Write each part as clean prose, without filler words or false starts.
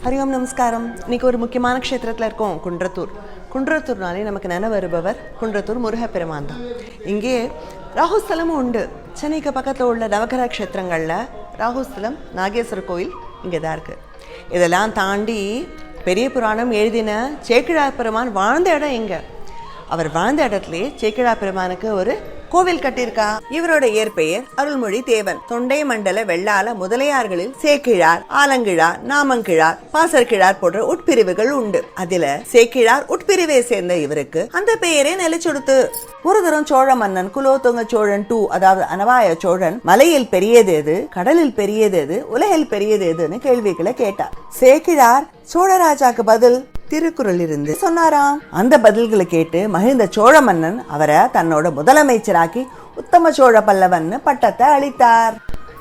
ஹரி ஓம் நமஸ்காரம். இன்னைக்கு ஒரு முக்கியமான க்ஷேத்திரத்தில் இருக்கோம், குன்றத்தூர். குன்றத்தூர்னாலே நமக்கு நினைவு வருபவர் குன்றத்தூர் முருகப்பெருமான் தான். இங்கே ராகுஸ்தலமும் உண்டு. சென்னைக்கு பக்கத்தில் உள்ள நவகிரக க்ஷேத்திரங்களில் ராகுஸ்தலம், நாகேஸ்வரர் கோயில் இங்கே தான் இருக்குது. இதெல்லாம் தாண்டி பெரிய புராணம் எழுதின சேக்கிழார் பெருமான் வாழ்ந்த இடம் எங்கே? அவர் வாழ்ந்த இடத்துலேயே சேக்கிழார் பெருமானுக்கு ஒரு கோவில் கட்டியிருக்கா. இவரோட இயற்பெயர் அருள்மொழி தேவன். தொண்டை மண்டல வெள்ளாள முதலியார்களில் சேக்கிழார், ஆலங்கிழார், நாமங்கிழார், பாசர்கிழார் போன்ற உட்பிரிவுகள் உண்டு. அதுல சேக்கிழார் உட்பிரிவை சேர்ந்த இவருக்கு அந்த பெயரே நிலைச்சுடுத்து. ஒரு தரம் சோழ மன்னன் குலோத்துங்க சோழன் 2, அதாவது அனவாய சோழன், மலையில் பெரியது எது, கடலில் பெரியது எது, உலகில் பெரியது எதுன்னு கேள்விகளை கேட்டார். சேக்கிழார் சோழராஜாக்கு பதில் திருக்குறள் இருந்து சொன்னாராம். அந்த பதில்களை கேட்டு மகிழ்ந்த சோழ மன்னன் அவரை தன்னோட முதலமைச்சராக்கி உத்தம சோழ பல்லவன் பட்டத்தை அளித்தார்.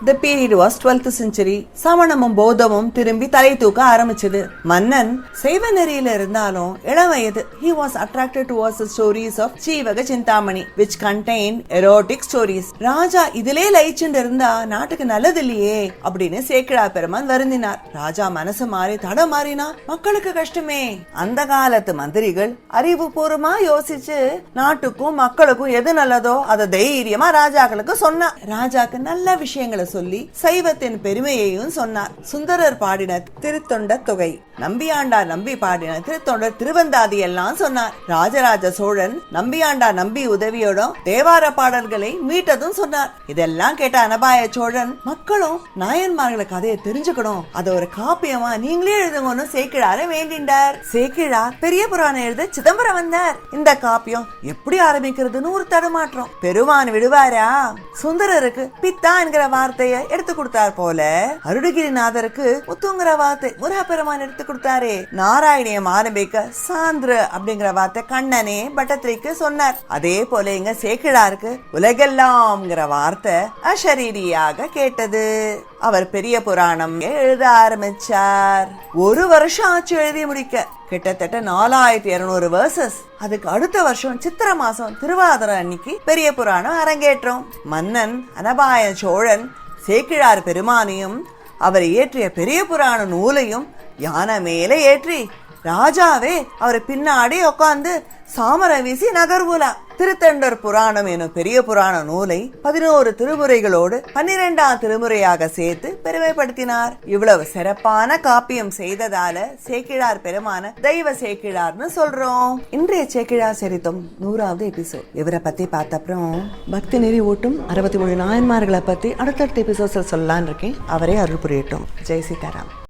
The period was 12th century. சமணமும் பௌத்தமும் திரும்பி தலை தூக்க ஆரம்பிச்சது. மன்னன் சைவ நெறியில இருந்தாலும் இளவயது. He was attracted towards the stories of ஜீவக Chintamani which contain erotic stories. ராஜா இதிலே லயிச்சுட்டு இருந்தா நாட்டுக்கு நல்லது இல்லையே அப்படின்னு சேக்கிழார் பெருமான் வருந்தினார். ராஜா மனசு மாறி தடம் மாறினா மக்களுக்கு கஷ்டமே. அந்த காலத்து மந்திரிகள் அறிவுபூர்வமா யோசிச்சு நாட்டுக்கும் மக்களுக்கும் எது நல்லதோ அதை தைரியமா ராஜாக்களுக்கு சொன்னார். ராஜாக்கு நல்ல விஷயங்களை சொல்லி சைவத்தின் பெருமையையும் சொன்னார். சுந்தரர் பாடின திருத்தொண்ட தொகை, நம்பியாண்டார் நம்பி பாடின திருத்தொண்டர் திருவந்தாதி எல்லாம் சொன்னார். ராஜராஜ சோழன் நம்பியாண்டார் நம்பி உதவியோட தேவார பாடல்களை மீட்டதும் சொன்னார். இதெல்லாம் கேட்ட அனபாய சோழன் மக்களும் நாயன்மார்களை கதையை தெரிஞ்சுக்கணும், அதை ஒரு காப்பியமா நீங்களே எழுதுங்கன்னு சேக்கிழாரை வேண்டிண்டார். சேக்கிழார் பெரிய புராணம் எழுத சிதம்பரம் வந்தார். இந்த காப்பியம் எப்படி ஆரம்பிக்கிறதுன்னு ஒரு தடுமாற்றம். பெருமான் விடுவாரா? சுந்தரருக்கு பித்தா என்கிற வார்த்தையை எடுத்து கொடுத்தார் போல அருணகிரிநாதருக்கு முத்துங்கிற வார்த்தை முருகப்பெருமான் எடுத்து கொடுத்தாரே. நாராயணியம் ஆரம்பிக்க சாந்திர அப்படிங்கிற வார்த்தை கண்ணனே பட்டத்திரிக்கு சொன்னார். அதே போல இங்க சேக்கிழாருக்கு உலகெல்லாம்ங்கிற வார்த்தை அசரீரியாக கேட்டது. அவர் பெரிய புராணம் எழுத ஆரம்பிச்சார். ஒரு வருஷம் ஆச்சு எழுதி முடிக்க. கிட்டத்தட்ட 4200 வேர்சஸ். அதுக்கு அடுத்த வருஷம் சித்திர மாசம் திருவாதிரை அன்னைக்கு பெரிய புராணம் அரங்கேற்றம். மன்னன் அனபாய சோழன் சேக்கிழார் பெருமானையும் அவர் இயற்றிய பெரிய புராண நூலையும் யானை மேல ஏற்றி ராஜாவே அவர் பின்னாடி உட்காந்து சாமர வீசி நகர்வுலா. திருத்தொண்டர் புராணம் எனும் பெரிய புராண நூலை 11 திருமுறைகளோடு 12ஆம் திருமுறையாக சேர்த்து பெருமைப்படுத்தினார். இவ்வளவு சிறப்பான காப்பியம் செய்ததால சேக்கிழார் பெருமான தெய்வ சேக்கிழார்னு சொல்றோம். இன்றைய சேக்கிழார் சரித்தம் 100வது எபிசோட். இவரை பத்தி பார்த்த அப்புறம் பக்தி நெறி ஓட்டும் 63 நாயன்மார்களை பத்தி அடுத்தடுத்த எபிசோட்ஸ் சொல்லலான் இருக்கேன். அவரே அருள் புரியட்டும். ஜெய் சீதாராம்.